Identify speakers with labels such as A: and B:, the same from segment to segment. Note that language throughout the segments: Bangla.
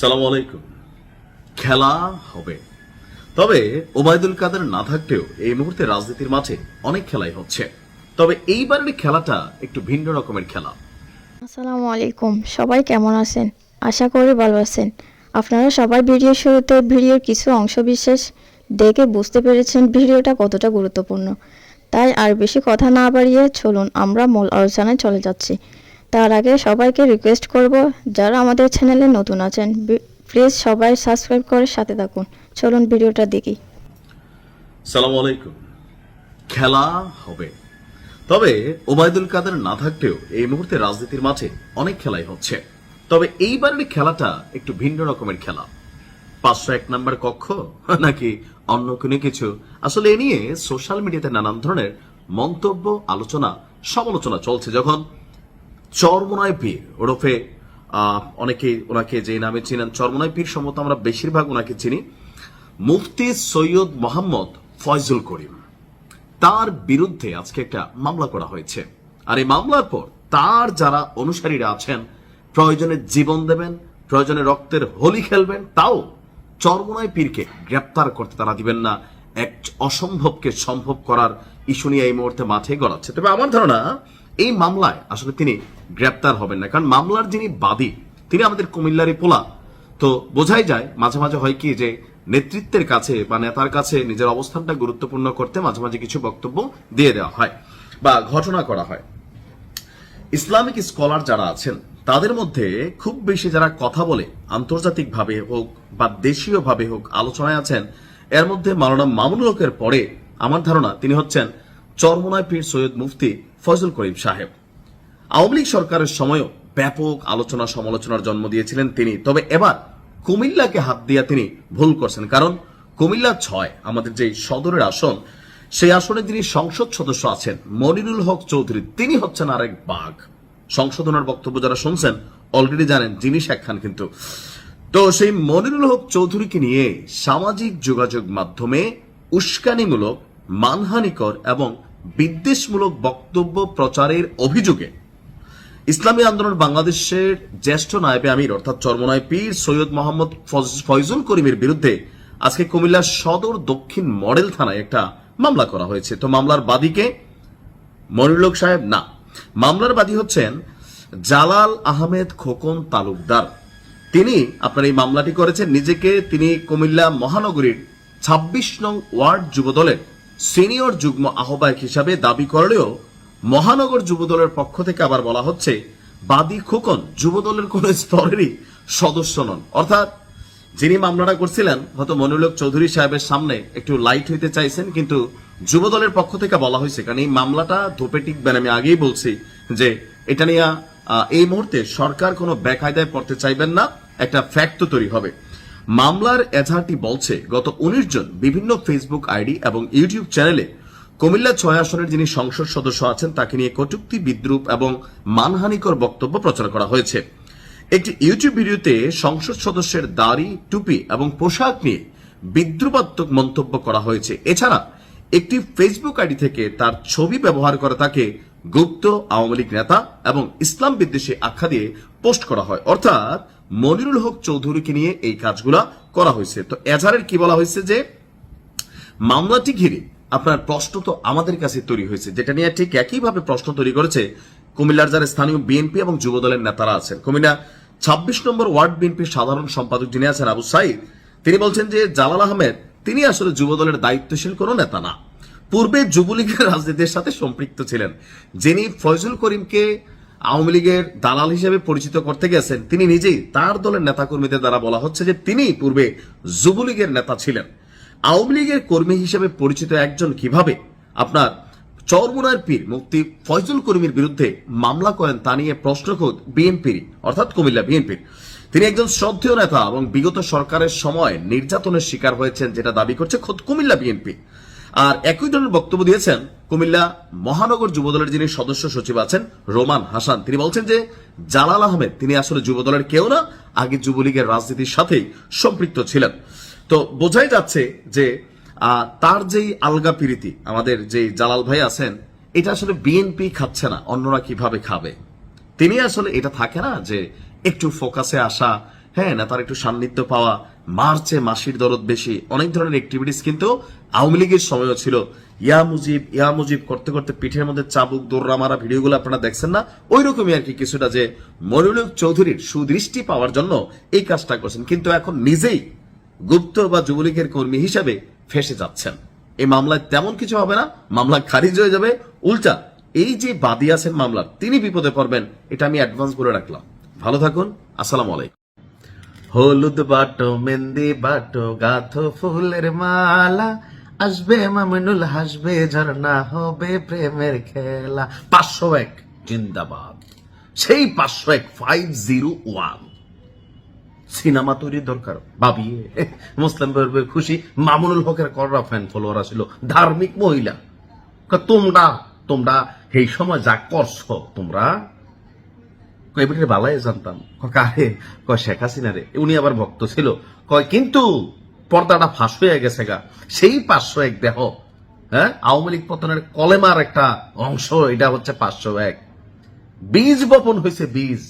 A: সালাম আলাইকুম। খেলা হবে, তবে ওবায়দুল কাদের না থাকলেও এই মুহূর্তে রাজনীতির মাঠে অনেক খেলাই হচ্ছে। তবে এইবারের খেলাটা একটু ভিন্ন রকমের খেলা।
B: আসসালামু আলাইকুম, সবাই কেমন আছেন? আশা করি ভালো আছেন। আপনারা সবাই ভিডিওর শুরুতে ভিডিওর কিছু অংশবিশেষ দেখে বুঝতে পেরেছেন ভিডিওটা কতটা গুরুত্বপূর্ণ। তাই আর বেশি কথা না বাড়িয়ে চলুন আমরা মূল আলোচনায় চলে যাচ্ছি। তার আগে সবাইকে রিকোয়েস্ট করব, যারা আমাদের চ্যানেলে নতুন আছেন প্লিজ সবাই সাবস্ক্রাইব করে সাথে থাকুন। চলুন ভিডিওটা দেখি।
A: সালাম আলাইকুম। খেলা হবে, তবে ওবায়দুল কাদের না থাকলেও এই মুহূর্তে রাজনীতির মাঠে অনেক খেলাই হচ্ছে। তবে এইবারের খেলাটা একটু ভিন্ন রকমের খেলা। 501 নাম্বার কক্ষ নাকি অন্য কোনো কিছু, আসলে এ নিয়ে সোশ্যাল মিডিয়াতে নানান ধরনের মন্তব্য, আলোচনা, সমালোচনা চলছে। যখন চরমোনাই পীর ওরফে অনেকে ওনাকে যে নামে চিনেন, চরমোনাই পীর সম্ভবত আমরা বেশিরভাগ ওনাকে চিনি, মুফতি সৈয়দ মোহাম্মদ ফয়জুল করিম, তার বিরুদ্ধে আজকে একটা মামলা করা হয়েছে। আর এই মামলার পর তার যারা অনুসারীরা আছেন, প্রয়োজনে জীবন দেবেন, প্রয়োজনে রক্তের হোলি খেলবেন, তাও চরমোনাই পীরকে গ্রেপ্তার করতে তারা দিবেন না। এক অসম্ভবকে সম্ভব করার ইস্যু নিয়ে এই মুহূর্তে মাঠে গড়াচ্ছে। তবে আমার ধারণা এই মামলায় আসলে তিনি গ্রেপ্তার হবেন না, কারণ মামলার যিনি বাদী তিনি আমাদের কুমিল্লারই পোলা। তো বোঝাই যায় মাঝে মাঝে হয় কি যে নেতৃত্বের কাছে বা নেতার কাছে নিজের অবস্থানটা গুরুত্বপূর্ণ করতে মাঝে মাঝে কিছু বক্তব্য দিয়ে দেওয়া হয় বা ঘটনা করা হয়। ইসলামিক স্কলার যারা আছেন তাদের মধ্যে খুব বেশি যারা কথা বলে, আন্তর্জাতিকভাবে হোক বা দেশীয়ভাবে হোক আলোচনায় আছেন, এর মধ্যে মাওলানা মামুনুল হকের পরে আমার ধারণা তিনি হচ্ছেন চরমোনাই পীর সৈয়দ মুফতি ফয়জুল করিম সাহেব। আওয়ামী লীগ সরকারের সময়ও ব্যাপক আলোচনা সমালোচনার জন্ম দিয়েছিলেন তিনি। তবে এবার কুমিল্লাকে হাত দিয়ে তিনি ভুল করছেন, কারণ কুমিল্লা 6 আমাদের যে সদরের আসন, সেই আসনে যিনি সংসদ সদস্য আছেন মনিরুল হক চৌধুরী, তিনি হচ্ছেন আরেক বাঘ। সংশোধনের বক্তব্য যারা শুনছেন অলরেডি জানেন জিনিস একখান। কিন্তু তো সেই মনিরুল হক চৌধুরীকে নিয়ে সামাজিক যোগাযোগ মাধ্যমে উস্কানিমূলক, মানহানিকর এবং বিদ্বেষমূলক বক্তব্য প্রচারের অভিযোগে ইসলামী আন্দোলন বাংলাদেশের জ্যেষ্ঠ নায়েবে আমির অর্থাৎ চরমোনাই পীর সৈয়দ মোহাম্মদ ফয়জুল করিমের বিরুদ্ধে আজকে কুমিল্লা সদর দক্ষিণ মডেল থানায় একটা মামলা করা হয়েছে। তো মামলার বাদীকে মনিরুল হক সাহেব না, মামলার বাদী হচ্ছেন জালাল আহমেদ খোকন তালুকদার। তিনি আপনার এই মামলাটি করেছেন। নিজেকে তিনি কুমিল্লা মহানগরীর 26 নং ওয়ার্ড যুবদলের সিনিয়র যুগ্ম আহ্বায়ক হিসাবে দাবি করলেও মহানগর যুবদলের পক্ষ থেকে আবার বলা হচ্ছে বাদী খোকন যুবদলের কোন স্তরেরই সদস্য নন। অর্থাৎ যিনি মামলাটা করছিলেন হয়তো মনিরুল হক চৌধুরী সাহেবের সামনে একটু লাইট হইতে চাইছেন, কিন্তু যুবদলের পক্ষ থেকে বলা হয়েছে, কারণ এই মামলাটা ধোপে টিকবেন। আমি আগেই বলছি যে এটা নিয়ে এই মুহূর্তে সরকার কোনো বেকায়দায় পড়তে চাইবেন না, একটা ফ্যাক্ট তো তৈরি হবে। মামলার এজাহারটি বলছে গত 19 জন বিভিন্ন ফেসবুক আইডি এবং ইউটিউব চ্যানেলে কুমিল্লা 6 আসনের যিনি সংসদ সদস্য আছেন তাকে নিয়ে কটূক্তি, বিদ্রুপ এবং মানহানিকর বক্তব্য প্রচার করা হয়েছে। একটি ইউটিউব ভিডিওতে সংসদ সদস্যের দাড়ি, টুপি এবং পোশাক নিয়ে বিদ্রুপাত্মক মন্তব্য করা হয়েছে। এছাড়া একটি ফেসবুক আইডি থেকে তার ছবি ব্যবহার করে তাকে গুপ্ত আওয়ামী লীগ নেতা এবং ইসলাম বিদ্বেষী আখ্যা দিয়ে পোস্ট করা হয়। অর্থাৎ মনিরুল হক চৌধুরীকে নিয়ে এই কাজগুলা করা হয়েছে। তো এজাহারের কি বলা হয়েছে যে মামলাটি ঘিরে আপনার প্রশ্ন তো আমাদের কাছে তৈরি হয়েছে, যেটা নিয়ে ঠিক একইভাবে প্রশ্ন তৈরি করেছে কুমিল্লার যারা স্থানীয় বিএনপি এবং যুবদলের নেতারা আছেন। কুমিল্লা 26 নম্বর ওয়ার্ড বিএনপির সাধারণ সম্পাদক যিনি আছেন আবু সাইদ, তিনি বলছেন যে জালাল আহমেদ তিনি আসলে যুবদলের দায়িত্বশীল কোনো নেতা না, পূর্বে যুবলীগের রাজনীতির সাথে সম্পৃক্ত ছিলেন। যিনি ফয়জুল করিমকে আওয়ামী লীগের দালাল হিসেবে পরিচিত করতে গেছেন, তিনি নিজেই তার দলের নেতাকর্মীদের দ্বারা বলা হচ্ছে যে তিনি পূর্বে যুবলীগের নেতা ছিলেন। আওয়ামী লীগের কর্মী হিসেবে পরিচিত একজন কিভাবে আপনার চরমোনাই পীর মুফতি ফয়জুল করিমের বিরুদ্ধে মামলা করেন তা নিয়ে প্রশ্ন খোদ বিএনপির অর্থাৎ কুমিল্লা বিএনপির। তিনি একজন শ্রদ্ধেয় নেতা এবং বিগত সরকারের সময় নির্যাতনের শিকার হয়েছেন, যেটা দাবি করছে খোদ কুমিল্লা বিএনপি। আর একই ধরনের বক্তব্য দিয়েছেন কুমিল্লা মহানগর যুবদলের যিনি সদস্য সচিব আছেন রোমান হাসান। তিনি বলছেন যে জালাল আহমেদ তিনি আসলে যুবদলের কেউ না, আগে যুবলীগের রাজনীতির সাথেই সম্পৃক্ত ছিলেন। তো বোঝাই যাচ্ছে যে তার যেই আলগা প্রীতি আমাদের যে জালাল ভাই আছেন, এটা আসলে বিএনপি খাচ্ছে না, অন্যরা কিভাবে খাবে। তিনি আসলে এটা থাকে না যে একটু ফোকাসে আসা, হ্যাঁ, না তার একটু সান্নিধ্য পাওয়া, মার্চে মাসির দরদ বেশি, অনেক ধরনের অ্যাক্টিভিটিস কিন্তু আওয়ামী লীগের সময়ও ছিল। ইয়া মুজিব করতে করতে পিঠের মধ্যে চাবুক দৌড়া মারা ভিডিওগুলো আপনারা দেখছেন না, ওই রকমই আর কি কিছুটা, যে মনিরুল হক চৌধুরীর সুদৃষ্টি পাওয়ার জন্য এই কাজটা করছেন, কিন্তু এখন নিজেই গুপ্ত বা যুবলীগের কর্মী হিসাবে ফেসে যাচ্ছেন। এই মামলায় তেমন কিছু হবে না, মামলা খারিজ হয়ে যাবে, উল্টা এই যে বাদী আছেন মামলার তিনি বিপদে পড়বেন, এটা আমি অ্যাডভান্স বলে রাখলাম। ভালো থাকুন, আসসালামু আলাইকুম। হলুদ বাটো মেহেন্দি বাটো গাথো ফুলের মালা, আসবে মামুনুল হাসবে ঝর্ণা হবে প্রেমের খেলা। 501 জিন্দাবাদ। সেই 501 501 সিনেমা তৈরির দরকার ভাবিয়ে মুসলিম খুশি। মামুনুল হকের কররা ফ্যান ফলোয়ার ছিল, ধার্মিক মহিলা। তোমরা তোমরা এই সময় যা করছো, তোমরা কয়েকটা বালাই জানতাম, কারে কয় শেখ হাসিনা রে, উনি আবার ভক্ত ছিল, কয় কিন্তু পর্দাটা ফাঁস হয়ে গেছে গা। সেই 501 দেহ, হ্যাঁ, আওয়ামী লীগ পতনের কলেমার একটা অংশ, এটা হচ্ছে 501। বীজ বপন হয়েছে, বীজ।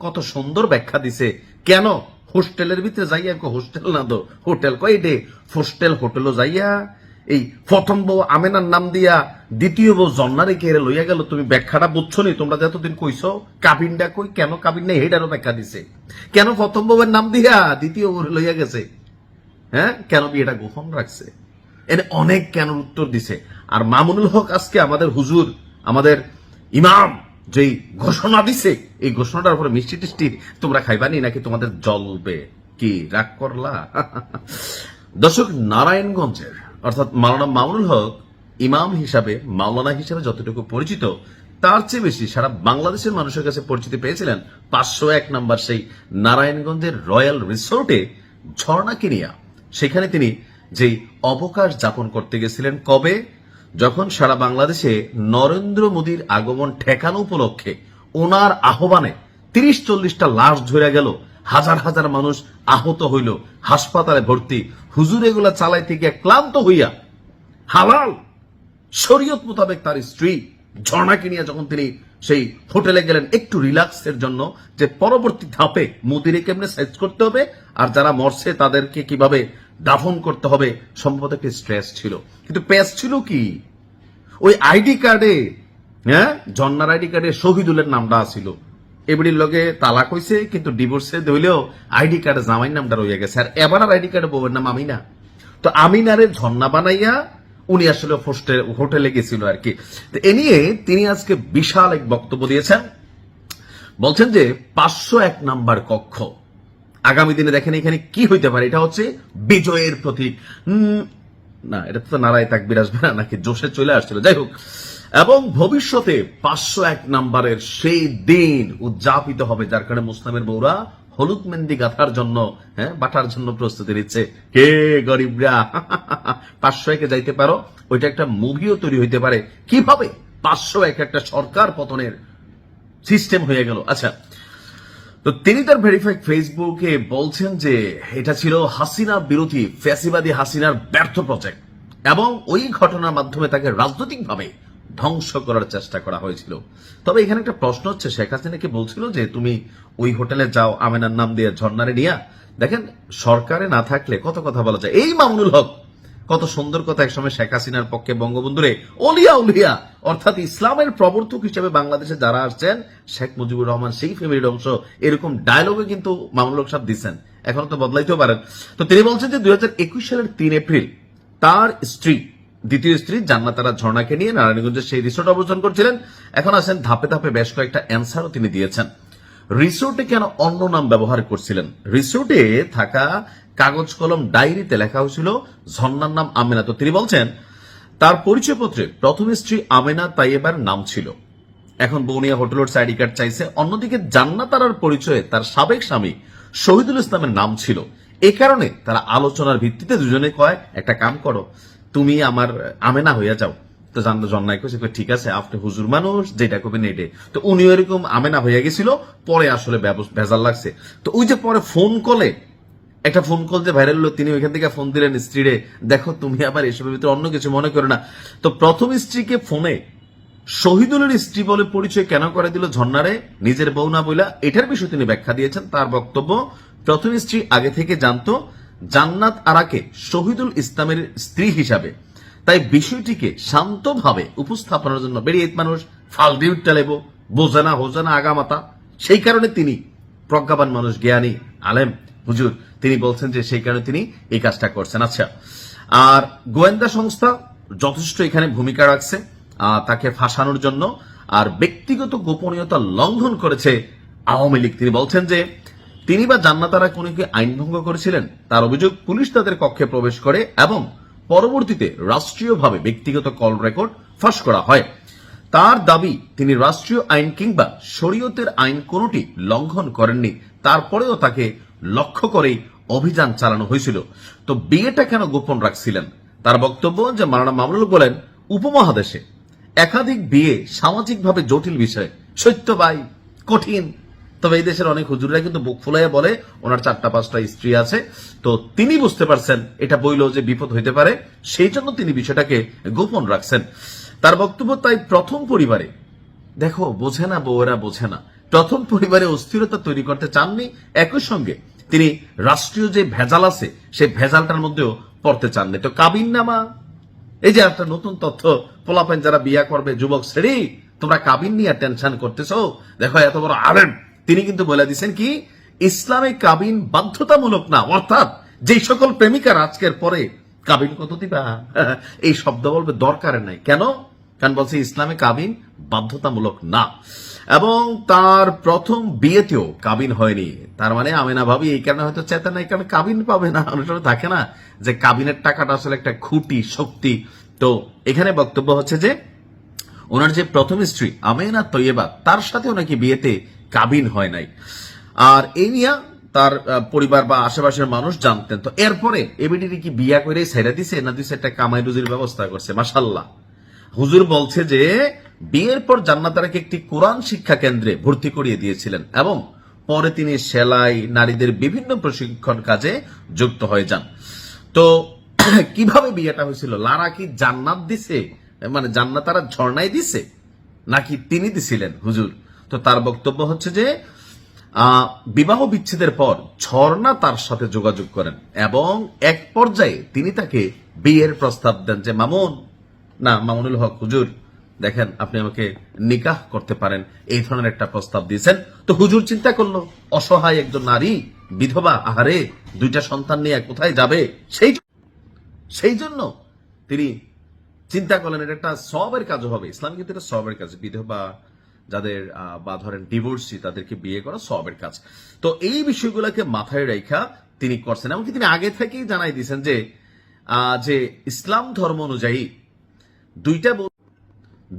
A: কত সুন্দর ব্যাখ্যা দিছে। কেন হোস্টেলের ভিতরে যাইয়া, হোস্টেল না তো হোটেল, কয় ডে হোস্টেল হোটেলও যাইয়া এই প্রথম বউ আমেনার নাম দিয়া দ্বিতীয় বউ জন্নারে কে লইয়া গেল। তুমি ব্যাখ্যাটা বুঝছো নি? তোমরা যতদিন কইছো কাবিনটা কই, কেন কাবিন নেই, হেটারও ব্যাখ্যা দিছে। কেন প্রথম বউয়ের নাম দিয়া দ্বিতীয় বউ লইয়া গেছে, হ্যাঁ, কেন বিয়েটা গোপন রাখছে, এর অনেক কেন উত্তর দিছে। আর মামুনুল হক আজকে আমাদের হুজুর, আমাদের ইমাম যেই ঘোষণা দিছে, এই ঘোষণাটার উপরে মিষ্টি টিষ্টি তোমরা খাইবানি নাকি তোমাদের জ্বলবে? কি রাগ করলা? দর্শক, নারায়ণগঞ্জের অর্থাৎ মাওলানা মামুনুল হক ইমাম হিসাবে, মাওলানা হিসাবে যতটুকু পরিচিত, তার চেয়ে বেশি সারা বাংলাদেশের মানুষের কাছে পরিচিতি পেয়েছিলেন 501 নাম্বার সেই নারায়ণগঞ্জের রয়্যাল রিসোর্টে ঝর্ণা কিনিয়া। সেখানে তিনি যেই অবকাশ যাপন করতে গেছিলেন, কবে? যখন সারা বাংলাদেশে নরেন্দ্র মোদীর আগমন ঠেকানো উপলক্ষে ওনার আহ্বানে 30-40টা লাশ ঝরে গেল, হাজার হাজার মানুষ আহত হইল, হাসপাতালে ভর্তি। হুজুর এগুলা চালাইতে গিয়ে ক্লান্ত হইয়া হালাল শরীয়ত মোতাবেক তার স্ত্রী ঝর্ণাকে নিয়ে যখন তিনি সেই হোটেলে গেলেন একটু রিল্যাক্সের জন্য, যে পরবর্তী ধাপে মোদিরে কেমনে সাইজ করতে হবে আর যারা মরছে তাদেরকে কিভাবে দাফন করতে হবে, সম্ভবত একটি স্ট্রেস ছিল। কিন্তু পেস ছিল কি ওই আইডি কার্ডে, হ্যাঁ, ঝর্ণার আইডি কার্ডে শহীদুলের নামটা ছিল। এবারের লগে তালাক হইছে, কিন্তু ডিভোর্সে হইলেও আইডি কার্ডে জামাইর নামটা রয়ে গেছে। আর এবার আর আইডি কার্ডে বউয়ের নাম আমিনা। তো আমিনারে ঝর্ণা বানাইয়া উনি আসলে হোটেলে গেছিল আর কি। এ নিয়ে তিনি আজকে বিশাল এক বক্তব্য দিয়েছেন। বলছেন যে 501 নাম্বার কক্ষ আগামী দিনে দেখেন এখানে কি হইতে পারে, এটা হচ্ছে বিজয়ের প্রতীক। না, এটা তো নারায় তাকবীর আসবে না, নাকি জোশে চলে আসছিল, যাই হোক। এবং ভবিষ্যতে 501 নাম্বারের সেই দিন উদযাপিত হবে, যার কারণে মুসলিমের বউরা হলুদ মেহেন্দি গাঁথার জন্য, হ্যাঁ, বাটার জন্য প্রস্তুতি নিচ্ছে। কে গরিবরা 501-এ যাইতে পারো, ওইটা একটা মুভিও তৈরি হইতে পারে। কিভাবে 501 একটা সরকার পতনের সিস্টেম হয়ে গেল। আচ্ছা, তো তিনি তার ভেরিফাইড ফেসবুকে বলছেন যে এটা ছিল হাসিনা বিরোধী ফ্যাসিবাদী হাসিনার ব্যর্থ প্রজেক্ট, এবং ওই ঘটনার মাধ্যমে তাকে রাজনৈতিকভাবে ধ্বংস করার চেষ্টা করা হয়েছিল। তবে এখানে একটা প্রশ্ন হচ্ছে, শেখ হাসিনাকে বলছিল যে তুমি ওই হোটেলে যাও আমেনার নাম দিয়ে ঝর্ণারে নিয়া। দেখেন, সরকারে না থাকলে কত কথা বলা যায়। এই মামুনুল হক কত সুন্দর কথা একসময় শেখ হাসিনার পক্ষে বঙ্গবন্ধুরে অলিয়া উলিয়া, অর্থাৎ ইসলামের প্রবর্তক হিসেবে বাংলাদেশে যারা আসছেন, শেখ মুজিবুর রহমান সেই ফ্যামিলির অংশ, এরকম ডায়লগে কিন্তু মামুনুল হক সাহেব দিচ্ছেন। এখন তো বদলাইতেও পারেন। তো তিনি বলছেন যে 2021 সালের 3 এপ্রিল তার স্ত্রী, দ্বিতীয় স্ত্রী জান্নাতারা ঝর্ণাকে নিয়ে নারায়ণগঞ্জের সেই রিসোর্ট অবস্থান করছিলেন। এখন আসেন ধাপে ধাপে বেশ কয়েকটা অ্যান্সারও তিনি দিয়েছেন। রিসোর্টে কেন অন্য নাম ব্যবহার করছিলেন? রিসোর্টে থাকা কাগজ কলম ডায়েরিতে লেখা হয়েছিল ঝর্ণার নাম আমেনা। তো তিনি বলছেন তার পরিচয়পত্রে প্রথম স্ত্রী আমেনা তাইয়েবার নাম ছিল। এখন বৌনিয়া হোটেলের আইডি কার্ড চাইছে। অন্যদিকে জান্নাতারার পরিচয়ে তার সাবেক স্বামী শহীদুল ইসলামের নাম ছিল। এ কারণে তারা আলোচনার ভিত্তিতে দুজনে কয়, একটা কাম করো, তুমি আমার আমেনা হইয়া যাও। তো জন্নাই কইছে ঠিক আছে, আপনি হুজুর মানুষ, যেটা করবেন এটে। তো উনি এরকম আমেনা হইয়া গেছিল, পরে আসলে ভেজাল লাগছে। তো ওই যে পরে ফোন কলে, একটা ফোন কল যে ভাইরাল হলো, তিনি ওইখান থেকে ফোন দিলেন স্ত্রীরে, দেখো তুমি আবার এসবের ভিতরে অন্য কিছু মনে করো না। তো প্রথম স্ত্রীকে ফোনে শহীদুলের স্ত্রী বলে পরিচয় কেন করে দিল ঝর্ণারে, নিজের বউ না বইলা, এটার বিষয়ে তিনি ব্যাখ্যা দিয়েছেন। তার বক্তব্য, প্রথম স্ত্রী আগে থেকে জানতো জান্নাত আরাকে শহীদুল ইসলামের স্ত্রী হিসাবে, তাই বিষয়টিকে শান্তভাবে উপস্থাপনের জন্য বেরিয়ে মানুষ ফালদি উঠতে লেবো, বোঝে না হোজে না আগামাতা, সেই কারণে তিনি প্রজ্ঞাবান মানুষ, জ্ঞানী আলেম হুজুর, তিনি বলছেন যে সেই কারণে তিনি এই কাজটা করছেন। আচ্ছা, আর গোয়েন্দা সংস্থা যথেষ্ট এখানে ভূমিকা রাখছে তাকে ফাঁসানোর জন্য, আর ব্যক্তিগত গোপনীয়তা লঙ্ঘন করেছে আওয়ামী লীগ। তিনি বলছেন যে তিনি বা জান্নাতারা কোনো কি আইন ভঙ্গ করেছিলেন, তার অভিযোগ পুলিশ তাদের কক্ষে প্রবেশ করে এবং পরবর্তীতে রাষ্ট্রীয়ভাবে ব্যক্তিগত কল রেকর্ড ফাঁস করা হয়। তার দাবি তিনি রাষ্ট্রীয় আইন কিংবা শরীয়তের আইন কোনোটি লঙ্ঘন করেননি, তারপরেও তাকে লক্ষ্য করেই অভিযান চালানো হয়েছিল। তো বিয়েটা কেন গোপন রাখছিলেন? তার বক্তব্য যে মাওলানা মামুনুল বলেন, উপমহাদেশে একাধিক বিয়ে সামাজিকভাবে জটিল বিষয়, সত্য ভাই কঠিন। তবে এই দেশের অনেক হুজুররা কিন্তু বুক ফুলাইয়া বলে ওনার 4-5টা স্ত্রী আছে। তো তিনি বুঝতে পারছেন এটা বইলেও যে বিপদ হইতে পারে, সেই জন্য তিনি বিষয়টাকে গোপন রাখছেন। তার বক্তব্য, তাই প্রথম পরিবারে, দেখো বোঝে না বউয়েরা, বোঝে না, প্রথম পরিবারে অস্থিরতা তৈরি করতে চাননি। একই সঙ্গে তিনি রাষ্ট্রীয় যে ভেজাল আছে সেই ভেজালটার মধ্যেও পড়তে চাননি। তো কাবিন নামা, এই যে একটা নতুন তথ্য, পোলাপেন যারা বিয়া করবে, যুবক শ্রেণী, তোমরা কাবিন নিয়ে টেনশন করতেছো। দেখো এত বড় আলেম, তিনি কিন্তু বলে দিচ্ছেন কি ইসলামে কাবিন বাধ্যতামূলক না, অর্থাৎ যে সকল প্রেমিকার আজকের পরে কাবিন কত দিবা এই শব্দ বলবে দরকার নাই। কেন? কারণ বলছে ইসলামে কাবিন বাধ্যতামূলক না, এবং তার প্রথম বিয়েতেও কাবিন হয়নি। তার মানে আমেনা ভাবি এই কারণে হয়তো চেতা নাই, কারণ কাবিন পাবে না। অনেক সময় থাকে না যে কাবিনের টাকাটা আসলে একটা খুঁটি শক্তি। তো এখানে বক্তব্য হচ্ছে যে ওনার যে প্রথম স্ত্রী আমেনা তৈয়বা, তার সাথেও নাকি বিয়েতে কাবিন হয় নাই, আর এই নিয়ে তার পরিবার বা আশেপাশের মানুষ জানতেন। তো এরপরে এবিডিটি কি বিয়া করে ছেড়ে দিছে না দিছে একটা কামাই রুজির ব্যবস্থা করছে। মাশাআল্লাহ, হুজুর বলছে যে বিয়ের পর জান্নাতারাকে একটি কোরআন শিক্ষা কেন্দ্রে ভর্তি করিয়ে দিয়েছিলেন এবং পরে তিনি সেলাই, নারীদের বিভিন্ন প্রশিক্ষণ কাজে যুক্ত হয়ে যান। তো কিভাবে বিয়েটা হয়েছিল? লারা কি জান্নাত দিছে, মানে জান্নাতারা ঝর্ণায় দিছে, নাকি তিনি দিছিলেন হুজুর? তো তার বক্তব্য হচ্ছে যে বিবাহ বিচ্ছেদের পর ঝর্ণা তার সাথে যোগাযোগ করেন এবং এক পর্যায়ে তিনি তাকে বিয়ের প্রস্তাব দেন যে মামুনুল হক হুজুর, দেখেন আপনি আমাকে নিকাহ করতে পারেন, এই ধরনের একটা প্রস্তাব দিয়েছেন। তো হুজুর চিন্তা করলো অসহায় একজন নারী, বিধবা, আহারে 2টা সন্তান নিয়ে কোথায় যাবে, সেই জন্য তিনি চিন্তা করলেন এটা একটা সওয়াবের কাজ হবে। ইসলাম কিন্তু এটা সওয়াবের কাজ, বিধবা যাদের বা ধরেন ডিভোর্সি তাদেরকে বিয়ে করা সওয়াবের কাজ। তো এই বিষয়গুলোকে মাথায় রেখা তিনি করছেন, এমনকি তিনি আগে থেকেই জানাই দিয়েছেন যে ইসলাম ধর্ম অনুযায়ী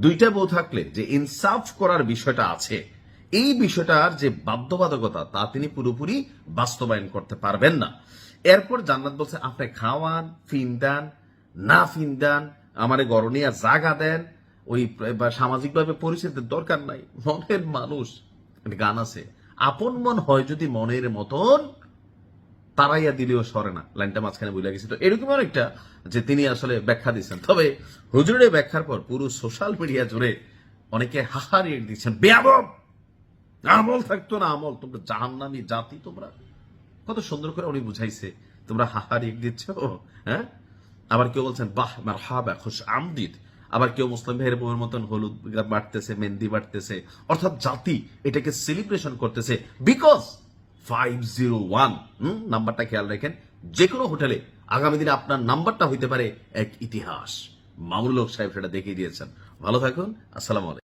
A: দুইটা বউ থাকলে যে ইনসাফ করার বিষয়টা আছে, এই বিষয়টার যে বাধ্যবাধকতা তা তিনি পুরোপুরি বাস্তবায়ন করতে পারবেন না। এরপর জান্নাত বলছে আপনি খাওয়ান, ফিন্দান না ফিন্দান, আমারে গরনিয়া জাগা দেন, ওই সামাজিকভাবে পরিচিতির দরকার নাই। মনের মানুষ, গান আছে, আপন মন হয় যদি মনের মতন তারাইয়া দিলেও সরে না, লাইনটা মাঝখানে বুঝে গেছে। তো এরকম অনেকটা যে তিনি আসলে ব্যাখ্যা দিচ্ছেন। তবে হুজুরের ব্যাখ্যার পর পুরো সোশ্যাল মিডিয়া জুড়ে অনেকে হাহারিয়ে দিচ্ছেন, বেয়াদব, আমল থাকতো না আমল, তোমরা জাহান্নামী জাতি, তোমরা কত সুন্দর করে উনি বুঝাইছে, তোমরা হাহারিয়ে দিচ্ছ। হ্যাঁ, আবার কেউ বলছেন বাহ মারহাবা খুশ আমদিদ, আবার কেউ মুসলিম ভাইয়ের বউয়ের মতন হলুদ বাড়তেছে, মেহেন্দি বাড়তেছে, অর্থাৎ জাতি এটাকে সেলিব্রেশন করতেছে বিকজ 501 নাম্বারটা খেয়াল রাখেন, যে কোনো হোটেলে আগামী দিনে আপনার নাম্বারটা হইতে পারে এক ইতিহাস। মামুনুল হক সাহেব সেটা দেখিয়ে দিয়েছেন। ভালো থাকুন, আসসালামু আলাইকুম।